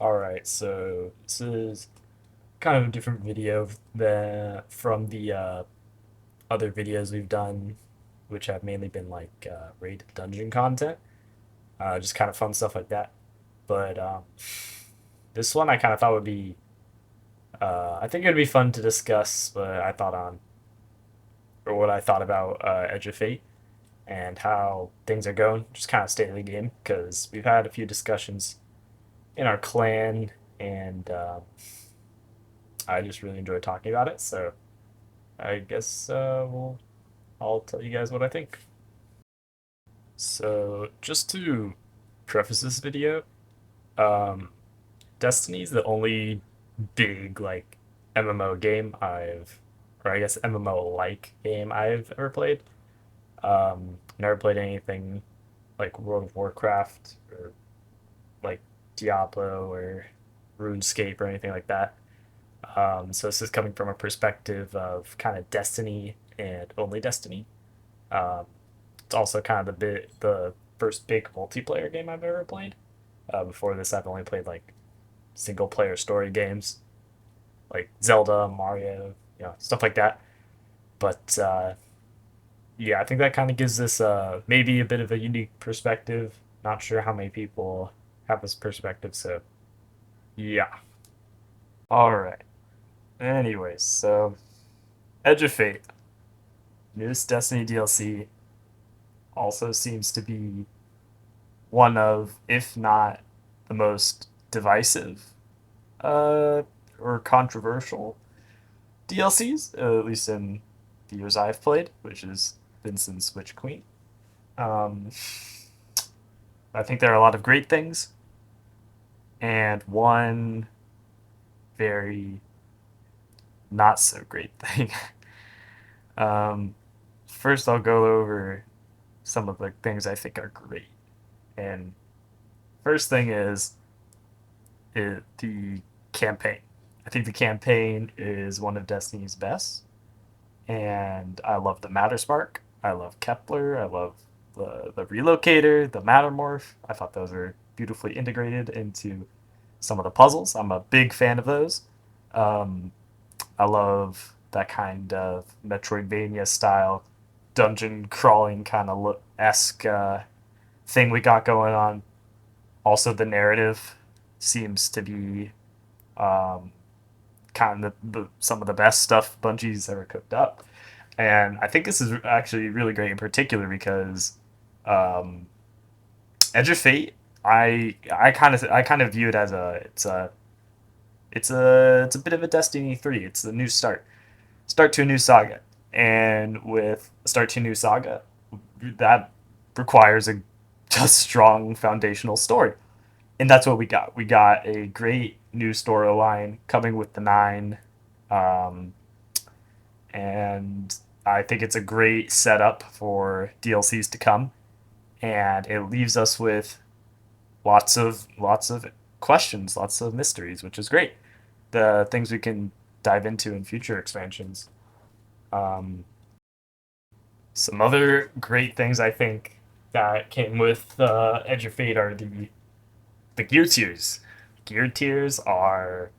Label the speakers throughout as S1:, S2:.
S1: Alright, so this is kind of a different video from the other videos we've done, which have mainly been like raid dungeon content, just kind of fun stuff like that. But this one I kind of thought would be, I think it would be fun to discuss what I thought about Edge of Fate and how things are going, just kind of state of the game, because we've had a few discussions in our clan and I just really enjoy talking about it. So I guess I'll tell you guys what I think. So just to preface this video, um, Destiny's the only big like MMO game or I guess MMO like game I've ever played. Never played anything like World of Warcraft or like Diablo or RuneScape or anything like that. So this is coming from a perspective of kind of Destiny and only Destiny. Um, it's also kind of the first big multiplayer game I've ever played. Before this, I've only played like single player story games like Zelda, Mario, stuff like that. But yeah, I think that kind of gives this maybe a bit of a unique perspective. Not sure how many people have this perspective, so yeah. All right. Anyways, so Edge of Fate, newest Destiny DLC, also seems to be one of, if not the most divisive uh, or controversial DLCs, at least in the years I've played, which has been since Witch Queen. Um, I think there are a lot of great things, and one very not so great thing. um, First, I'll go over some of the things I think are great. And first thing is the campaign. I think the campaign is one of Destiny's best, and I love the Matter Spark. I love Kepler. I love the Relocator, the Mattermorph. I thought those are beautifully integrated into some of the puzzles. I'm a big fan of those. Um, I love that kind of Metroidvania style dungeon crawling kind of esque thing we got going on. Also, the narrative seems to be um, kind of some of the best stuff Bungie's ever cooked up. And I think this is actually really great in particular because um, Edge of Fate, I kind of view it as it's a bit of a Destiny 3. It's a new start to a new saga, and with start to a new saga, that requires a strong foundational story, and that's what we got. We got a great new storyline coming with the nine, um, and I think it's a great setup for DLCs to come, and it leaves us with lots of questions, lots of mysteries, which is great. The things we can dive into in future expansions. Um, some other great things I think that came with Edge of Fate are the gear tiers. Gear tiers are,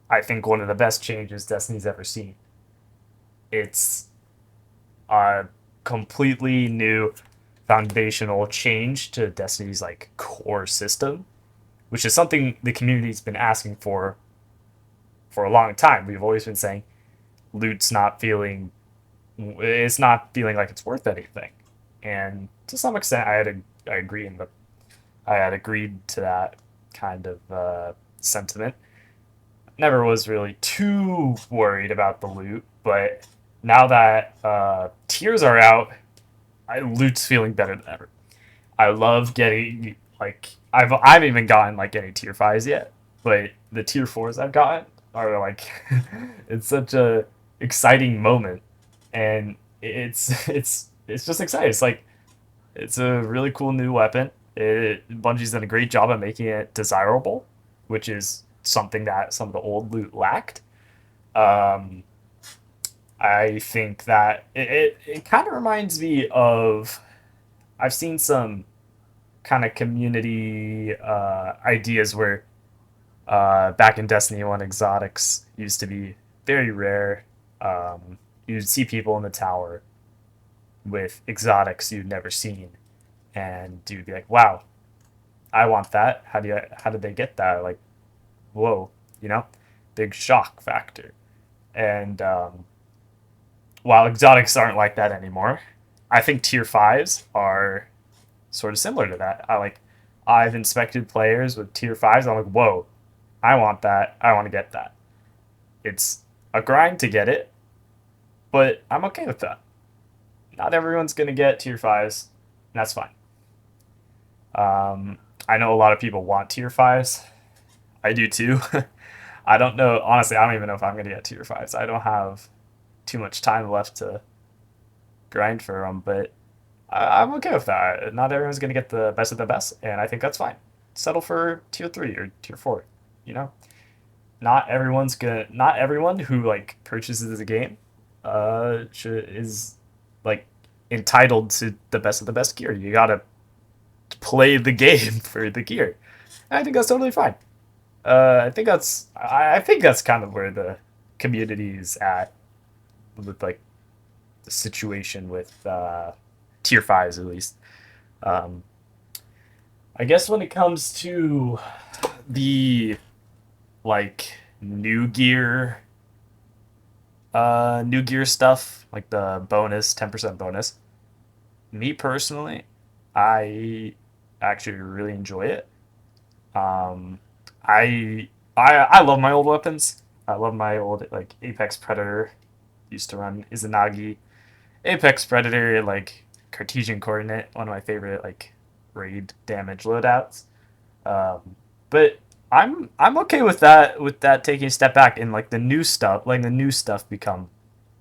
S1: I think, one of the best changes Destiny's ever seen. It's a completely new foundational change to Destiny's like core system, which is something the community's been asking for a long time. We've always been saying loot's not feeling it's not feeling like it's worth anything, and to some extent, I agree in the I had agreed to that kind of sentiment. Never was really too worried about the loot, but now that tiers are out, loot's feeling better than ever. I love getting like I haven't even gotten like any tier fives yet, but the tier fours I've gotten are like it's such a exciting moment, and it's just exciting. It's like it's a really cool new weapon. Bungie's done a great job of making it desirable, which is something that some of the old loot lacked. Um, I think that it kind of reminds me of I've seen some kind of community ideas where Back in Destiny 1, exotics used to be very rare. You'd see people in the tower with exotics you'd never seen, and you'd be like, "Wow, I want that. How did they get that?" Like, whoa, you know, big shock factor. And while exotics aren't like that anymore, I think tier fives are sort of similar to that. I've inspected players with tier fives. I'm like, whoa, I want that. I want to get that. It's a grind to get it, but I'm okay with that. Not everyone's gonna get tier fives, and that's fine. I know a lot of people want tier fives. I do too. I don't know. Honestly, I don't even know if I'm gonna get tier fives. I don't have too much time left to grind for them, but I'm okay with that. Not everyone's gonna get the best of the best, and I think that's fine. Settle for tier three or tier four. You know, Not everyone who like purchases the game, is like entitled to the best of the best gear. You gotta play the game for the gear. And I think that's totally fine. I think that's kind of where the community is at with like the situation with tier fives at least. Um, I guess when it comes to the like new gear stuff, like the bonus 10% bonus. Me personally, I actually really enjoy it. Um, I love my old weapons. I love my old like Apex Predator. Used to run Izanagi. Apex Predator, like Cartesian Coordinate, one of my favorite like raid damage loadouts. But I'm okay with that taking a step back and like the new stuff become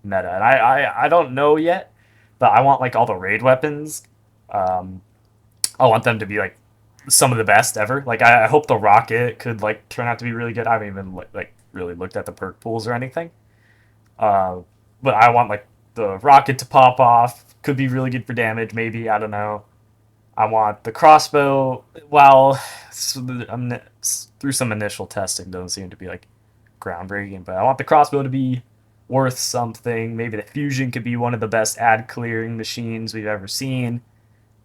S1: meta. And I don't know yet, but I want like all the raid weapons. Um, I want them to be like some of the best ever. Like I hope the rocket could like turn out to be really good. I haven't even like really looked at the perk pools or anything. Uh, but I want like the rocket to pop off. Could be really good for damage. Maybe I don't know. I want the crossbow. Well, through some initial testing, doesn't seem to be like groundbreaking. But I want the crossbow to be worth something. Maybe the fusion could be one of the best ad clearing machines we've ever seen.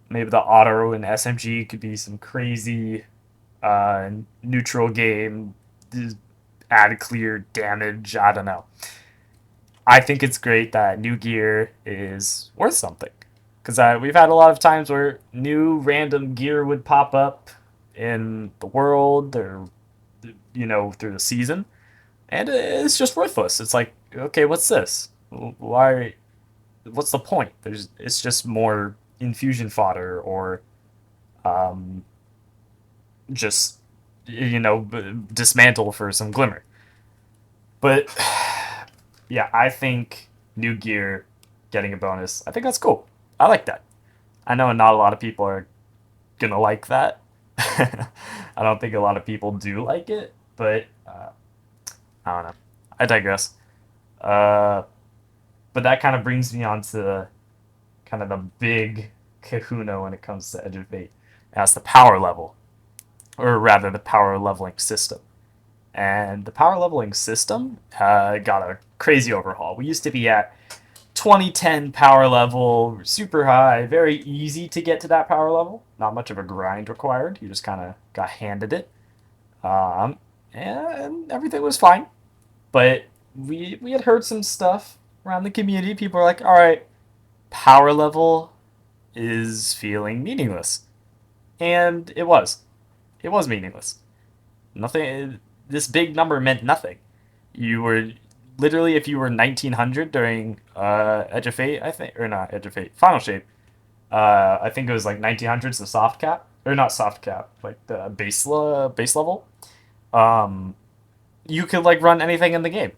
S1: Maybe the auto and SMG could be some crazy neutral game ad clear damage. I don't know. I think it's great that new gear is worth something because we've had a lot of times where new random gear would pop up in the world or through the season, and it's just worthless. It's like, okay, what's this? Why? What's the point? It's just more infusion fodder or um, just dismantle for some glimmer. But yeah, I think new gear getting a bonus. I think that's cool. I like that. I know not a lot of people are gonna like that. I don't think a lot of people do like it, but I don't know. I digress. Uh, but that kind of brings me on to kind of the big kahuna when it comes to Edge of Fate. That's the power level, or rather, the power leveling system. And the power leveling system got a crazy overhaul. We used to be at 2010 power level, super high, very easy to get to that power level. Not much of a grind required. You just kind of got handed it, um, and everything was fine. But we had heard some stuff around the community. People are like, "All right, power level is feeling meaningless," and it was meaningless. Nothing. This big number meant nothing. You were literally, if you were 1900 during Edge of Fate, I think, or not Edge of Fate, Final Shape. I think it was like 1900s the soft cap, or not soft cap, like the base level. Um, you could like run anything in the game,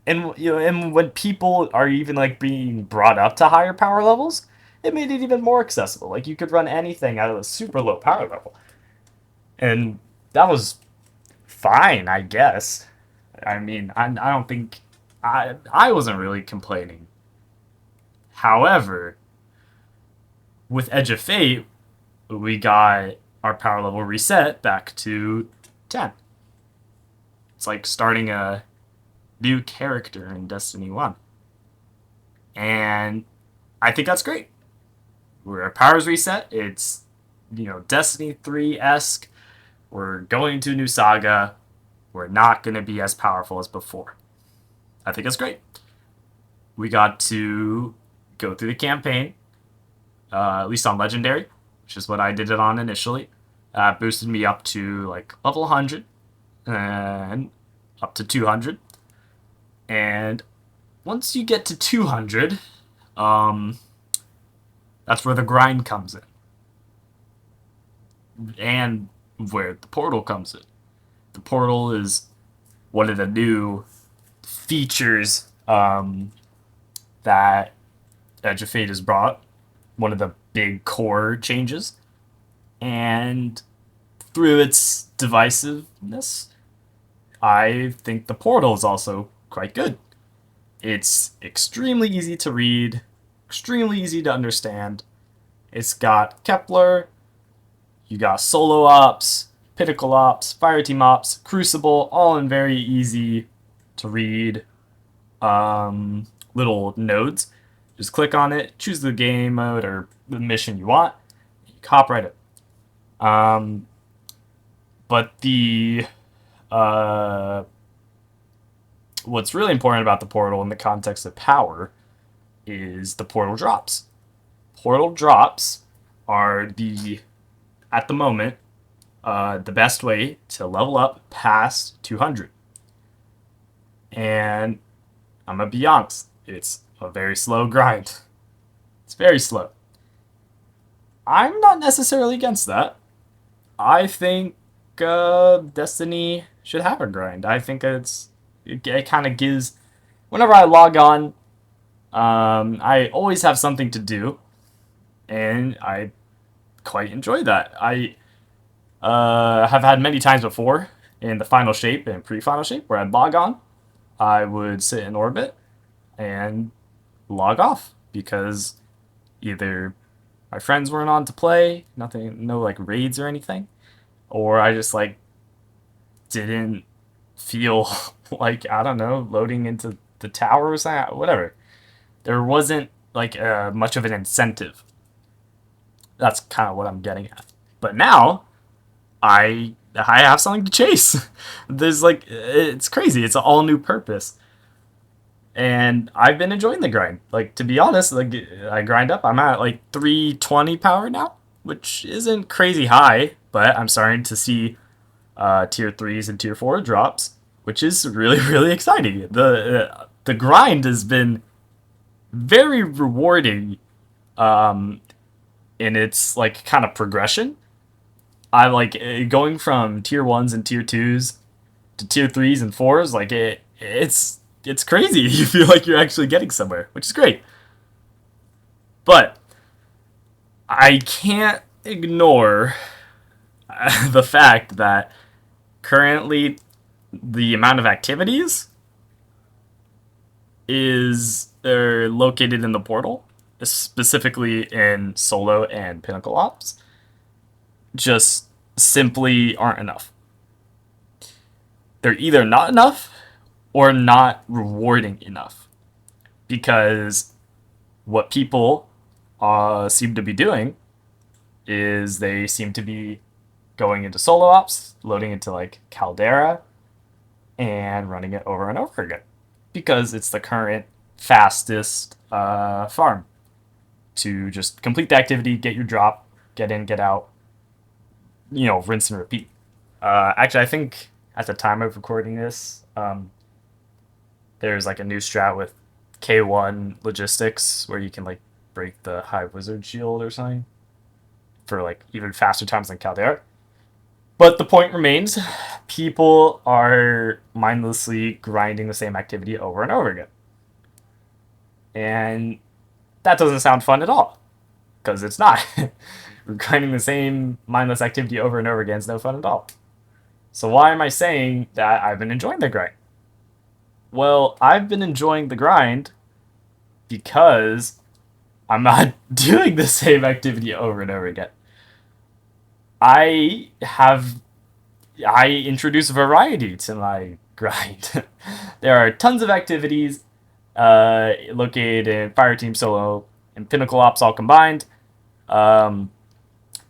S1: and and when people are even like being brought up to higher power levels, it made it even more accessible. Like you could run anything at a super low power level, and that was fine, I guess. I mean, I don't think I wasn't really complaining. However, with Edge of Fate, we got our power level reset back to 10. It's like starting a new character in Destiny 1. And I think that's great. Where powers reset, it's, Destiny 3-esque. We're going to a new saga. We're not going to be as powerful as before. I think it's great. We got to go through the campaign, at least on Legendary, which is what I did it on initially. Boosted me up to like level 100 and up to 200. And once you get to 200, that's where the grind comes in. And where the portal comes in. The portal is one of the new features that Edge of Fate has brought. One of the big core changes. And through its divisiveness, I think the portal is also quite good. It's extremely easy to read, extremely easy to understand. It's got Kepler, you got solo ops, Pinnacle ops, Fireteam ops, Crucible, all in very easy to read little nodes. Just click on it, choose the game mode or the mission you want, you hop right in. But the what's really important about the portal in the context of power is the portal drops. Portal drops are at the moment, the best way to level up past 200. And I'm going to be honest, it's a very slow grind. It's very slow. I'm not necessarily against that. I think Destiny should have a grind. I think it kind of gives... Whenever I log on, I always have something to do. And I quite enjoy that. I have had many times before in the final shape and pre-final shape where I'd log on. I would sit in orbit and log off because either my friends weren't on to play, no like raids or anything, or I just like didn't feel like, I don't know, loading into the tower or something, whatever. There wasn't like much of an incentive. That's kind of what I'm getting at. But now I have something to chase. There's like, it's crazy. It's an all new purpose. And I've been enjoying the grind. Like, to be honest, like I grind up. I'm at like 320 power now, which isn't crazy high, but I'm starting to see tier 3s and tier 4 drops, which is really, really exciting. The grind has been very rewarding in its like kind of progression. I like going from tier 1s and tier 2s to tier 3s and 4s. Like it's crazy. You feel like you're actually getting somewhere, which is great. But I can't ignore the fact that currently the amount of activities are located in the portal, specifically in solo and pinnacle ops, just simply aren't enough. They're either not enough or not rewarding enough. Because what people seem to be doing is they seem to be going into solo ops, loading into like Caldera, and running it over and over again. Because it's the current fastest farm to just complete the activity, get your drop, get in, get out, rinse and repeat. Actually, I think at the time of recording this, there's like a new strat with K1 logistics where you can like break the high wizard shield or something for like even faster times than Caldera. But the point remains, people are mindlessly grinding the same activity over and over again. And that doesn't sound fun at all, because it's not. Grinding the same mindless activity over and over again is no fun at all. So why am I saying that I've been enjoying the grind? Well, I've been enjoying the grind because I'm not doing the same activity over and over again. I introduce variety to my grind. There are tons of activities located in Fireteam Solo and Pinnacle Ops all combined. Um,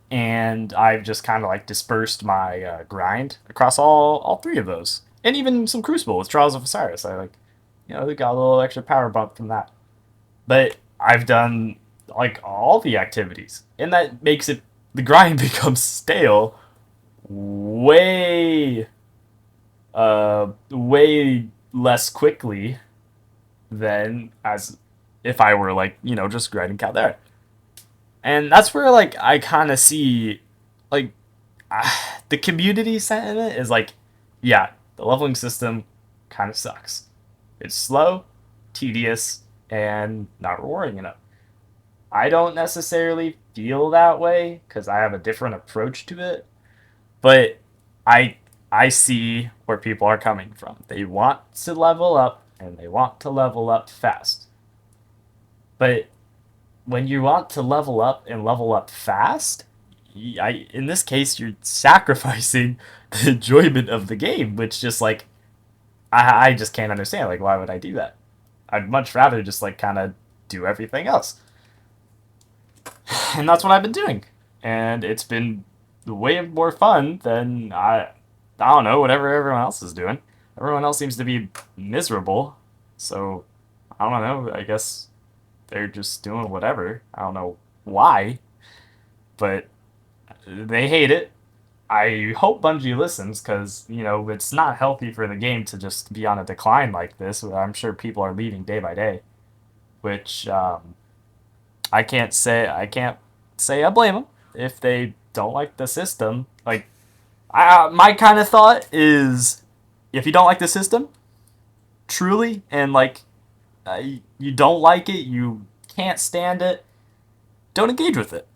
S1: and I've just kind of like dispersed my grind across all three of those, and even some Crucible with Trials of Osiris. I like, they got a little extra power bump from that. But I've done like all the activities, and that makes it the grind becomes stale way way less quickly than as if I were like just grinding Caldera. And that's where like I kind of see like the community sentiment is like, yeah, the leveling system kind of sucks. It's slow, tedious, and not rewarding enough. I don't necessarily feel that way because I have a different approach to it, but I I see where people are coming from. They want to level up and they want to level up fast. But when you want to level up and level up fast, in this case you're sacrificing the enjoyment of the game, which just like I just can't understand. Like, why would I do that? I'd much rather just like kind of do everything else. And that's what I've been doing. And it's been way more fun than I don't know, whatever everyone else is doing. Everyone else seems to be miserable. So I don't know, I guess they're just doing whatever. I don't know why, but they hate it. I hope Bungie listens because, it's not healthy for the game to just be on a decline like this. I'm sure people are leaving day by day, which I can't say I blame them if they don't like the system. Like, my kind of thought is, if you don't like the system, truly, and like you don't like it, you can't stand it, don't engage with it.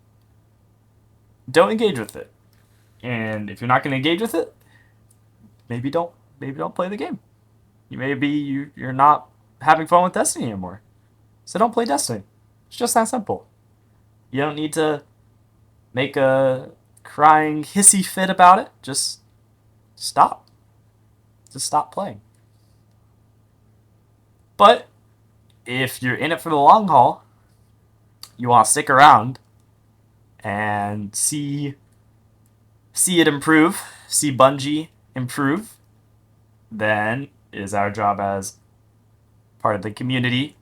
S1: Don't engage with it. And if you're not going to engage with it, maybe don't play the game. You're not having fun with Destiny anymore. So don't play Destiny. It's just that simple. You don't need to make a crying hissy fit about it. Just stop. Just stop playing. But if you're in it for the long haul, you want to stick around and see it improve, see Bungie improve, then it is our job as part of the community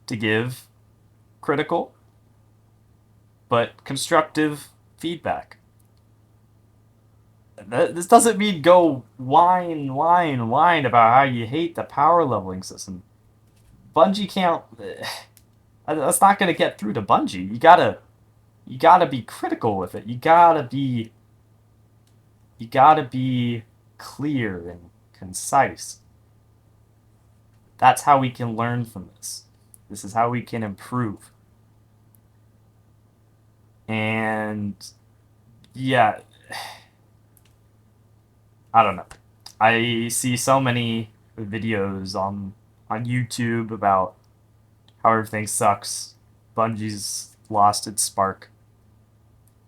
S1: to give critical but constructive feedback. This doesn't mean go whine about how you hate the power leveling system. Bungie can't. That's not gonna get through to Bungie. You gotta be critical with it. You gotta be clear and concise. That's how we can learn from this. This is how we can improve. And yeah, I don't know. I see so many videos on YouTube about how everything sucks. Bungie's lost its spark,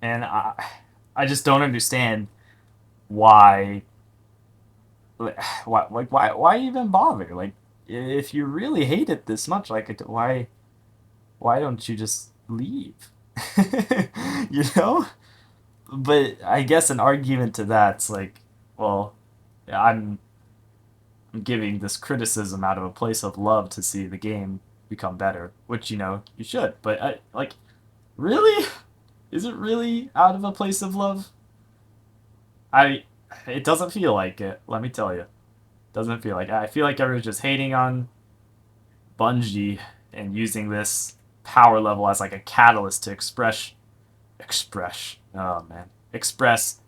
S1: and I just don't understand why why even bother? Like, if you really hate it this much, like, why don't you just leave? you know. But I guess an argument to that's like, well, I'm I'm giving this criticism out of a place of love to see the game become better, which you should. But like, really, is it really out of a place of love? I It doesn't feel like it. Let me tell you, doesn't feel like it. I feel like everyone's just hating on Bungie and using this power level as like a catalyst to express oh man express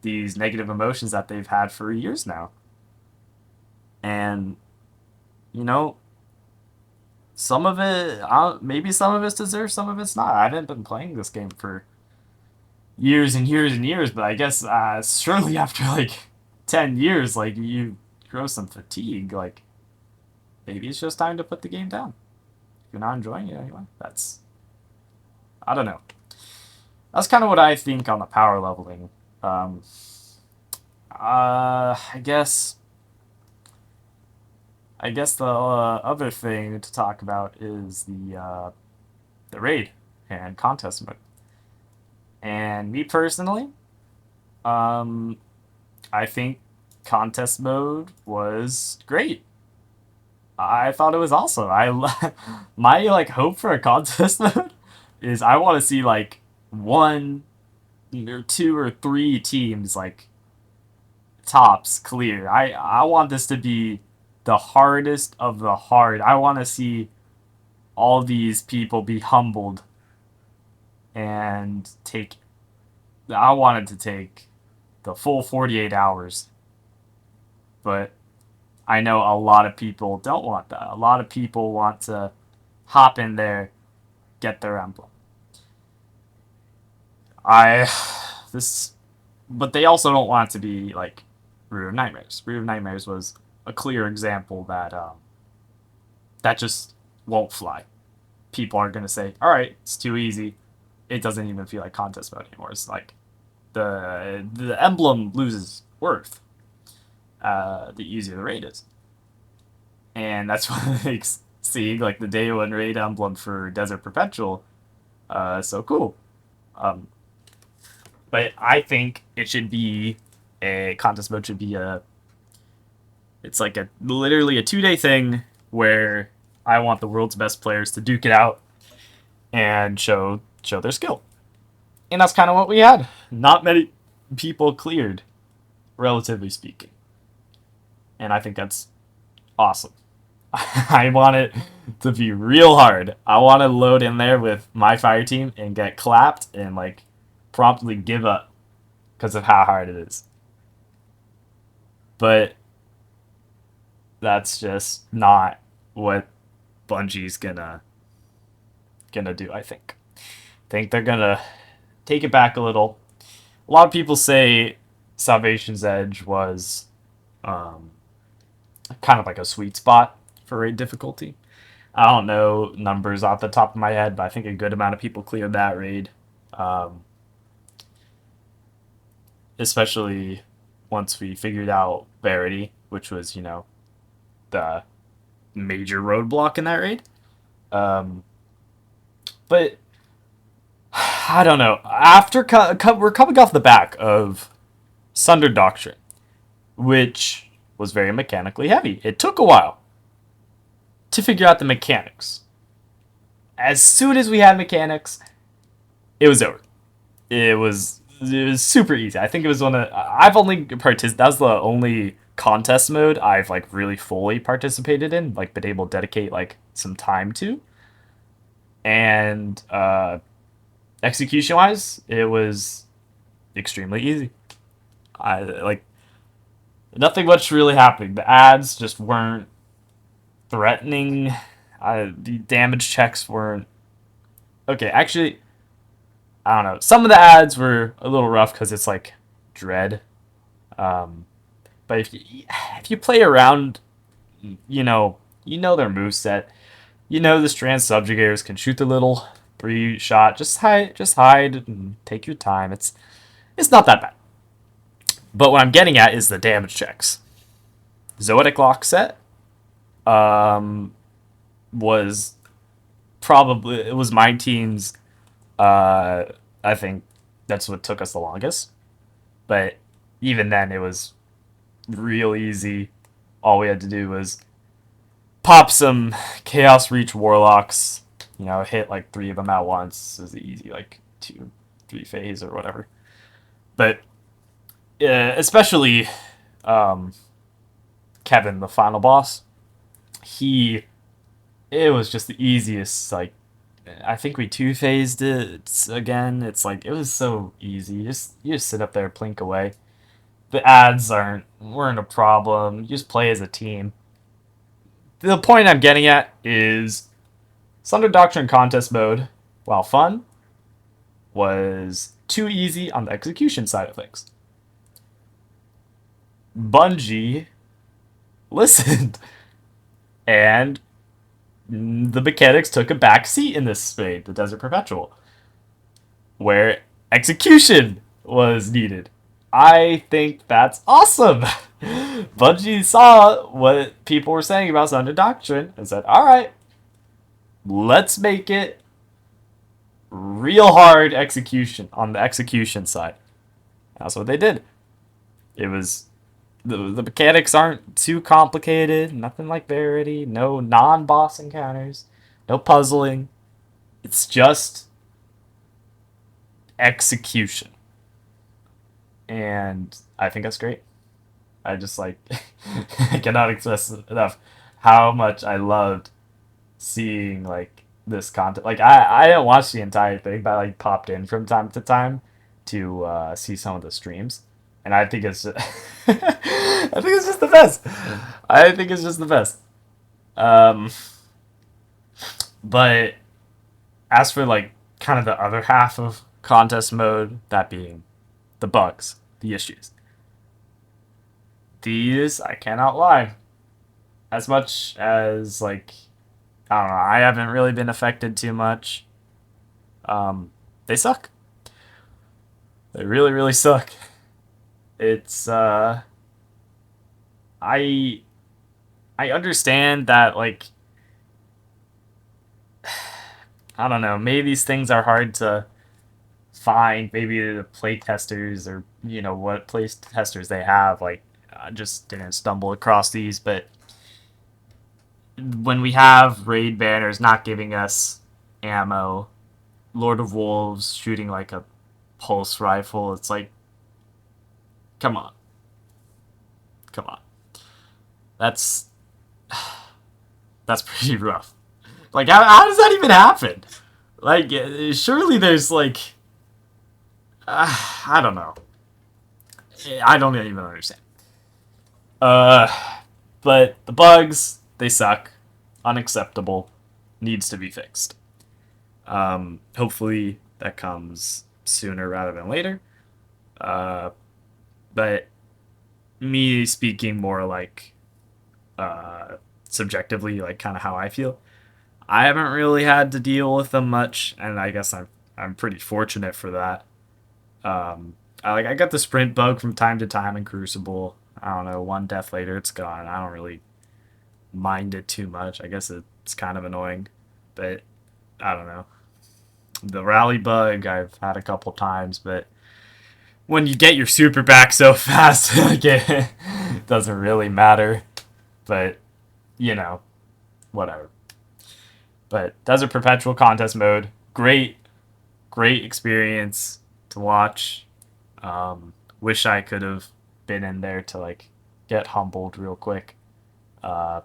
S1: these negative emotions that they've had for years now. And you know some of it, maybe some of it's deserved, some of it's not. I haven't been playing this game for years and years and years, but I guess surely after like 10 years, like, you grow some fatigue. Like, maybe it's just time to put the game down. If you're not enjoying it anyway, I don't know. That's kind of what I think on the power leveling. I guess I guess the other thing to talk about is the raid and contest mode. And me personally, um, I think contest mode was great. I thought it was awesome. My like hope for a contest mode is I want to see like one or two or three teams like tops clear. I want this to be the hardest of the hard. I want to see all these people be humbled and take. I wanted to take the full 48 hours, but I know a lot of people don't want that. A lot of people want to hop in there, get their emblem. I this, but they also don't want it to be like Root of Nightmares. Root of Nightmares was a clear example that that just won't fly. People are gonna say, "All right, it's too easy." It doesn't even feel like contest mode anymore. It's like the emblem loses worth the easier the raid is, and that's what makes seeing like the day one raid emblem for Desert Perpetual so cool. Um, but I think it should be a contest mode should be a it's like a literally a 2 day thing where I want the world's best players to duke it out and show their skill. And that's kind of what we had. Not many people cleared, relatively speaking. And I think that's awesome. I want it to be real hard. I want to load in there with my fire team and get clapped and like promptly give up because of how hard it is. But that's just not what Bungie's gonna do, I think. Think they're gonna take it back a little. A lot of people say Salvation's Edge was um, kind of like a sweet spot for raid difficulty. I don't know numbers off the top of my head, but I think a good amount of people cleared that raid. Um, Especially once we figured out Verity, which was, the major roadblock in that raid. Um, but I don't know. We're coming off the back of Sunder Doctrine, which was very mechanically heavy. It took a while to figure out the mechanics. As soon as we had mechanics, it was over. It was super easy. I think it was one of I've only participated. That was the only contest mode I've like really fully participated in, like been able to dedicate like some time to. And execution wise, it was extremely easy. I like nothing much really happening. The ads just weren't threatening. The damage checks weren't okay. Actually, I don't know. Some of the ads were a little rough because it's like dread. Um, but if you play around, their move set. You know the Strand Subjugators can shoot the little 3 shot. Just hide and take your time. It's not that bad. But what I'm getting at is the damage checks. Zoetic Lock set um, was probably it was my team's. I think that's what took us the longest. But even then, it was real easy. All we had to do was pop some Chaos Reach Warlocks. Hit like 3 of them at once. It was easy, like 2, 3 phase or whatever. But especially um, Kevin, the final boss, he it was just the easiest. Like I think we 2 phased it again. It's like it was so easy. You just sit up there, plink away. The ads weren't a problem. You just play as a team. The point I'm getting at is Sunder Doctrine contest mode, while fun, was too easy on the execution side of things. Bungie listened, and the mechanics took a back seat in this raid, the Desert Perpetual, where execution was needed. I think that's awesome. Bungie saw what people were saying about Thunder Doctrine and said, all right, let's make it real hard execution on the execution side. That's what they did. It was the mechanics aren't too complicated, nothing like Verity, no non-boss encounters, no puzzling. It's just execution. And I think that's great. I just like I cannot express enough how much I loved seeing like this content. Like I didn't watch the entire thing, but I like popped in from time to time to see some of the streams, and I think it's just, I think it's just the best. I think it's just the best. Um, but as for like kind of the other half of contest mode, that being the bugs, the issues, these I cannot lie. As much as like I don't know, I haven't really been affected too much. Um, they suck. They really, really suck. It's I I understand that like I don't know, maybe these things are hard to find. Maybe the play testers or what play testers they have like I just didn't stumble across these, but when we have raid banners not giving us ammo, Lord of Wolves shooting like a pulse rifle, it's like come on. Come on. That's that's pretty rough. Like how does that even happen? Like surely there's like I don't know. I don't even understand. Uh but the bugs, they suck. Unacceptable. Needs to be fixed. Hopefully that comes sooner rather than later. Uh but me speaking more like uh subjectively, like kind of how I feel. I haven't really had to deal with them much, and I guess I'm pretty fortunate for that. I got the sprint bug from time to time in Crucible. I don't know, one death later it's gone. I don't really mind it too much. I guess it's kind of annoying, but I don't know. The rally bug I've had a couple times, but when you get your super back so fast, like it doesn't really matter. But you know, whatever. But Desert Perpetual contest mode, great experience to watch. Wish I could have been in there to like get humbled real quick. Uh,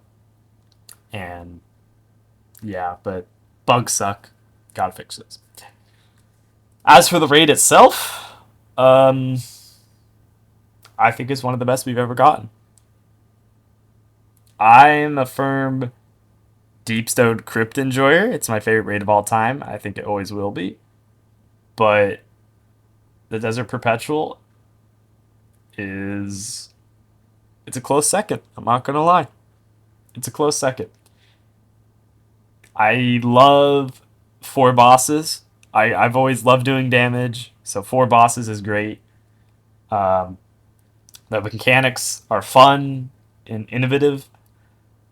S1: and yeah, but bugs suck. Gotta fix this. As for the raid itself, um, I think it's one of the best we've ever gotten. I'm a firm Deepstone Crypt enjoyer. It's my favorite raid of all time. I think it always will be. But the Desert Perpetual is it's a close second. I'm not gonna lie. It's a close second. I love four bosses. I've always loved doing damage, so four bosses is great. Um, the mechanics are fun and innovative.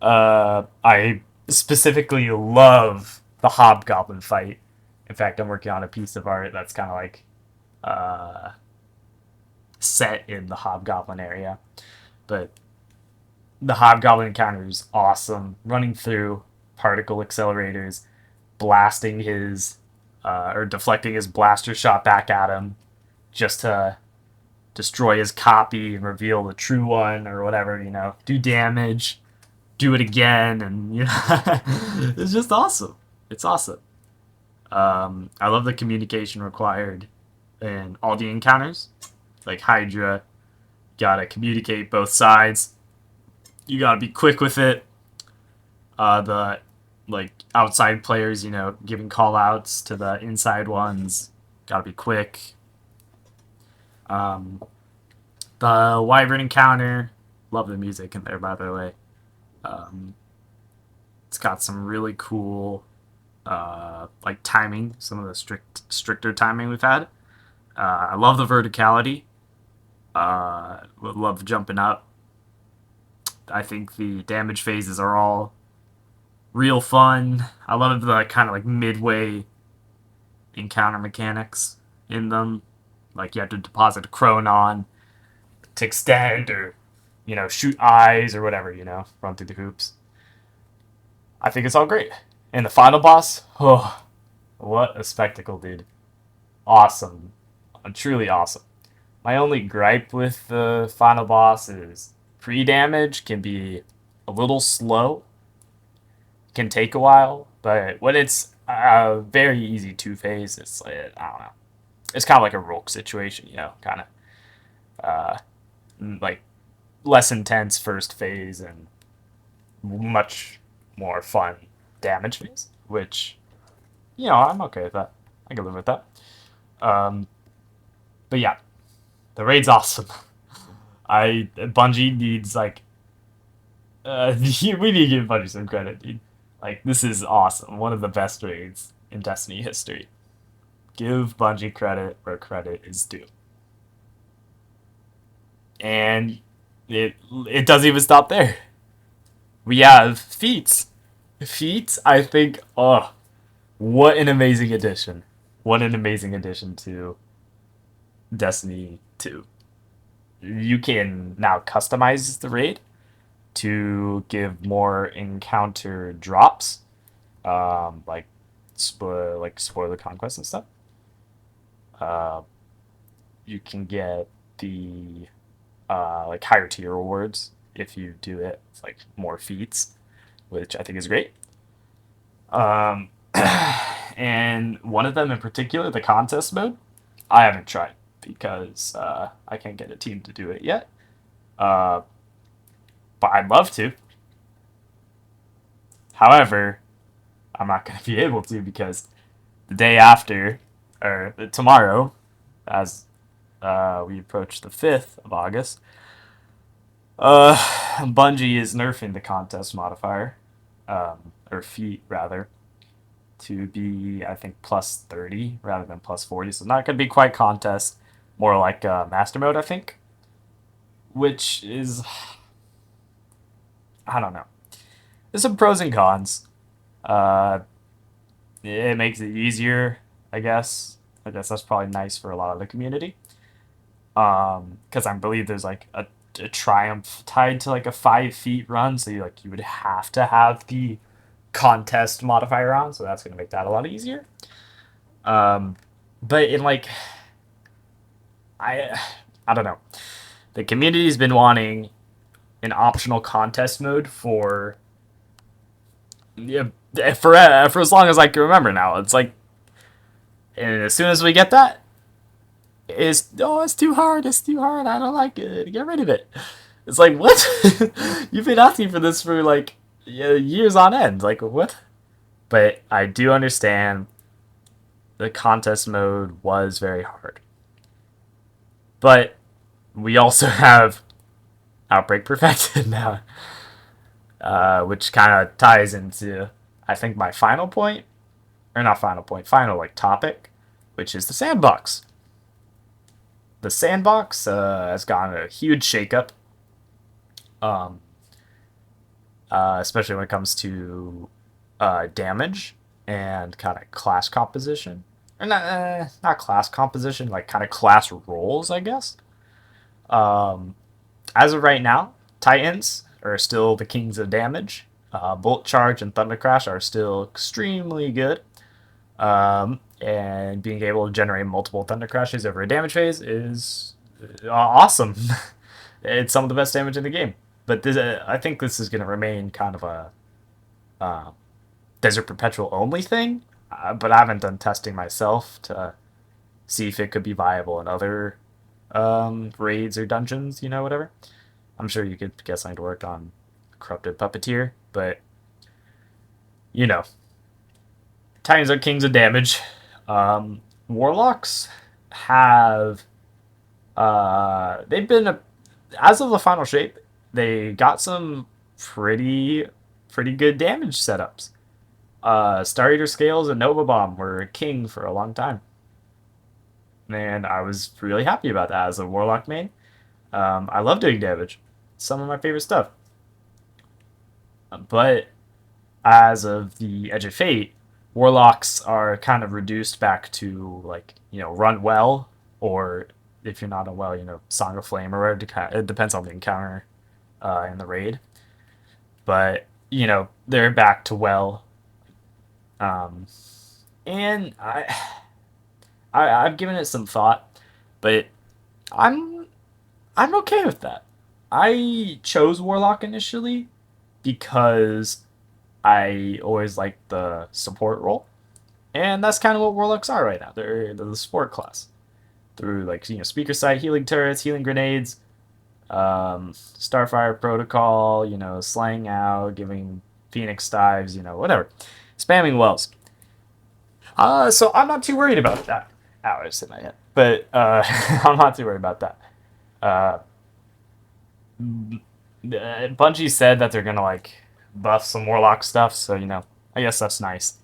S1: I specifically love the Hobgoblin fight. In fact, I'm working on a piece of art that's kind of like uh, set in the Hobgoblin area. But the Hobgoblin encounter is awesome. Running through particle accelerators, blasting his or deflecting his blaster shot back at him just to destroy his copy and reveal the true one or whatever, do damage, do it again, and it's just awesome. It's awesome. I love the communication required in all the encounters. Like Hydra, gotta communicate both sides. You gotta be quick with it. The like outside players, giving call outs to the inside ones, gotta be quick. Um, the Wyvern encounter, love the music in there, by the way. Um, it's got some really cool like timing, some of the stricter timing we've had. I love the verticality.
S2: Would love jumping up. I think the damage phases are all real fun. I love the kind of like midway encounter mechanics in them. Like you have to deposit a Chronon to extend or, shoot eyes or whatever, run through the hoops. I think it's all great. And the final boss, oh, what a spectacle, dude. Awesome. Truly awesome. My only gripe with the final boss is pre damage can be a little slow, can take a while, but when it's a very easy two phase, it's like, I don't know. It's kind of like a Rogue situation, kind of like less intense first phase and much more fun damage phase, which, I'm okay with that. I can live with that. Um, but yeah, the raid's awesome. Bungie needs like we need to give Bungie some credit, dude. Like this is awesome. One of the best raids in Destiny history. Give Bungie credit where credit is due. And it doesn't even stop there. We have feats. Feats, I think, oh, what an amazing addition. What an amazing addition to Destiny 2. You can now customize the raid to give more encounter drops, like spoiler conquest and stuff. Uh, you can get the like higher tier rewards if you do it. It's like more feats, which I think is great. Um, and one of them in particular, the contest mode, I haven't tried because I can't get a team to do it yet. Uh, but I'd love to. However, I'm not going to be able to because the day after, or tomorrow, as we approach the 5th of August, Bungie is nerfing the contest modifier, or feat rather, to be, I think, plus 30 rather than plus 40. So not going to be quite contest, more like master mode, I think, which is, I don't know. There's some pros and cons. Uh, it makes it easier, I guess. I guess that's probably nice for a lot of the community. Because I believe there's like a triumph tied to like a 5 feet run, so you would have to have the contest modifier on, so that's gonna make that a lot easier. Um, but in like I I don't know. The community's been wanting an optional contest mode for, yeah, for as long as I can remember now. It's like, and as soon as we get that, it's too hard. It's too hard. I don't like it. Get rid of it. It's like what? You've been asking for this for like, yeah, years on end. Like what? But I do understand the contest mode was very hard. But we also have Outbreak Perfected now, which kind of ties into, I think, my final point, or not final point, final like topic, which is the sandbox. The sandbox has gotten a huge shakeup, um, especially when it comes to damage and kind of class composition, or not class composition, like kind of class roles, I guess. Um, as of right now, Titans are still the kings of damage. Bolt Charge and Thunder Crash are still extremely good. And being able to generate multiple Thunder Crashes over a damage phase is awesome. It's some of the best damage in the game. But I think this is going to remain kind of a uh, Desert Perpetual only thing. But I haven't done testing myself to see if it could be viable in other raids or dungeons, whatever. I'm sure you could get something to work on Corrupted Puppeteer, but you know, Titans are kings of damage. Warlocks have they've been as of the final shape, they got some pretty good damage setups. Star Eater Scales and Nova Bomb were king for a long time, and I was really happy about that as a Warlock main. I love doing damage. It's some of my favorite stuff. But as of the Edge of Fate, warlocks are kind of reduced back to like run well, or if you're not a well, Song of Flame or whatever. It depends on the encounter in the raid. But they're back to well, um, and I've given it some thought, but I'm I'm okay with that. I chose warlock initially because I always liked the support role. And that's kind of what warlocks are right now. They're the support class through like speaker side healing turrets, healing grenades, Starfire protocol, slaying out, giving Phoenix dives, whatever, spamming wells. So I'm not too worried about that. Ow, I just hit my head. But I'm not too worried about that. Uh, Bungie said that they're gonna like buff some warlock stuff, so I guess that's nice.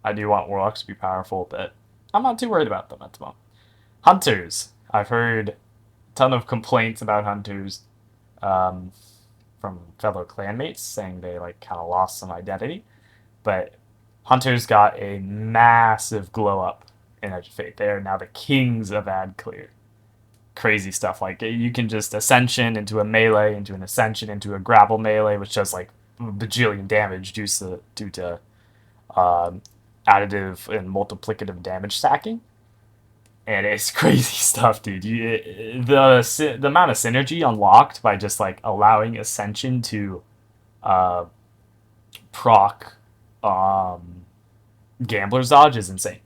S2: I do want warlocks to be powerful, but I'm not too worried about them at the moment. Hunters. I've heard a ton of complaints about hunters um, from fellow clanmates saying they like kind of lost some identity. But hunters got a massive glow up in Edge of Fate. They are now the kings of ad clear. Crazy stuff like you can just ascension into a melee, into an ascension into a grapple melee, which does like bajillion damage due to um, additive and multiplicative damage stacking, and it's crazy stuff, dude. The amount of synergy unlocked by just like allowing Ascension to uh, proc um, Gambler's Dodge is insane.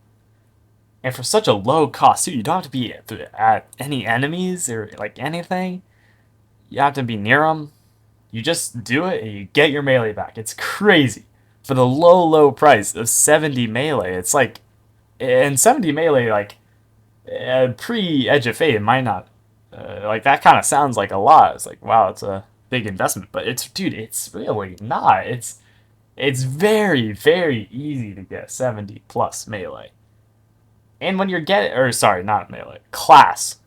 S2: And for such a low cost, too, you don't have to be at any enemies or like anything. You have to be near them. You just do it and you get your melee back. It's crazy. For the low price of 70 melee, it's like, and 70 melee, like, pre Edge of Fate, it might not like that. Kind of sounds like a lot. It's like wow, it's a big investment, but it's really not. It's very easy to get 70 plus melee, and when you're getting or sorry, not melee class.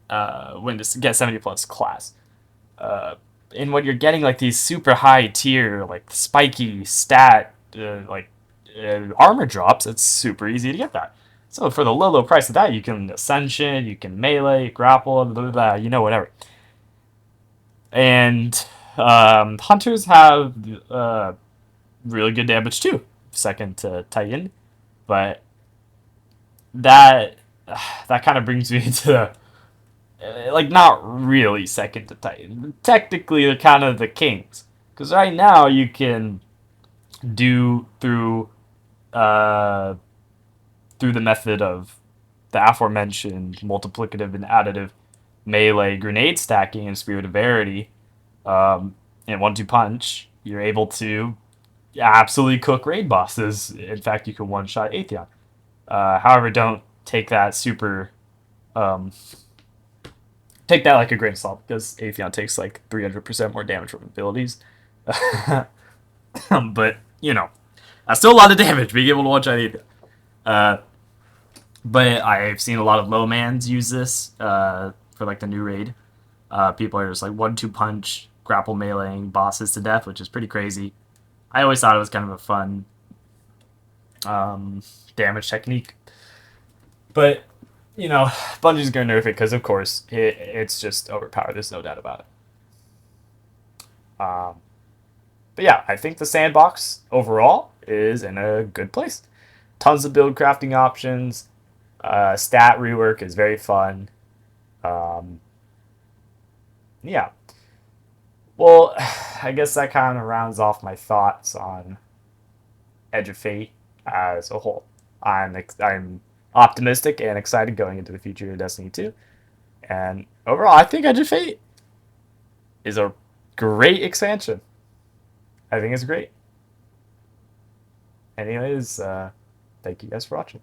S2: When to get 70 plus class. Uh, and when you're getting like these super high tier like spiky stat armor drops, it's super easy to get that. So for the low price of that, you can ascension, you can melee, grapple, blah, blah, blah, whatever. And hunters have really good damage too, second to Titan. But that that kind of brings me to like not really second to Titan. Technically, they're kind of the kings because right now you can do uh, through the method of the aforementioned multiplicative and additive melee grenade stacking and Spirit of Verity, and 1-2 punch, you're able to absolutely cook raid bosses. In fact, you can one shot Atheon. However, don't take that super. Um, Take that like a grain of salt because Atheon takes like 300% more damage from abilities. But, that's still a lot of damage being able to one shot Atheon. Uh, But I've seen a lot of low mans use this for like the new raid. People are just like 1-2 punch, grapple meleeing bosses to death, which is pretty crazy. I always thought it was kind of a fun damage technique. But, Bungie's going to nerf it because, of course, it's just overpowered. There's no doubt about it. But yeah, I think the sandbox overall is in a good place. Tons of build crafting options. Stat rework is very fun. Um, yeah. Well, I guess that kind of rounds off my thoughts on Edge of Fate as a whole. I'm optimistic and excited going into the future of Destiny 2. And overall, I think Edge of Fate is a great expansion. I think it's great. Anyways, thank you guys for watching.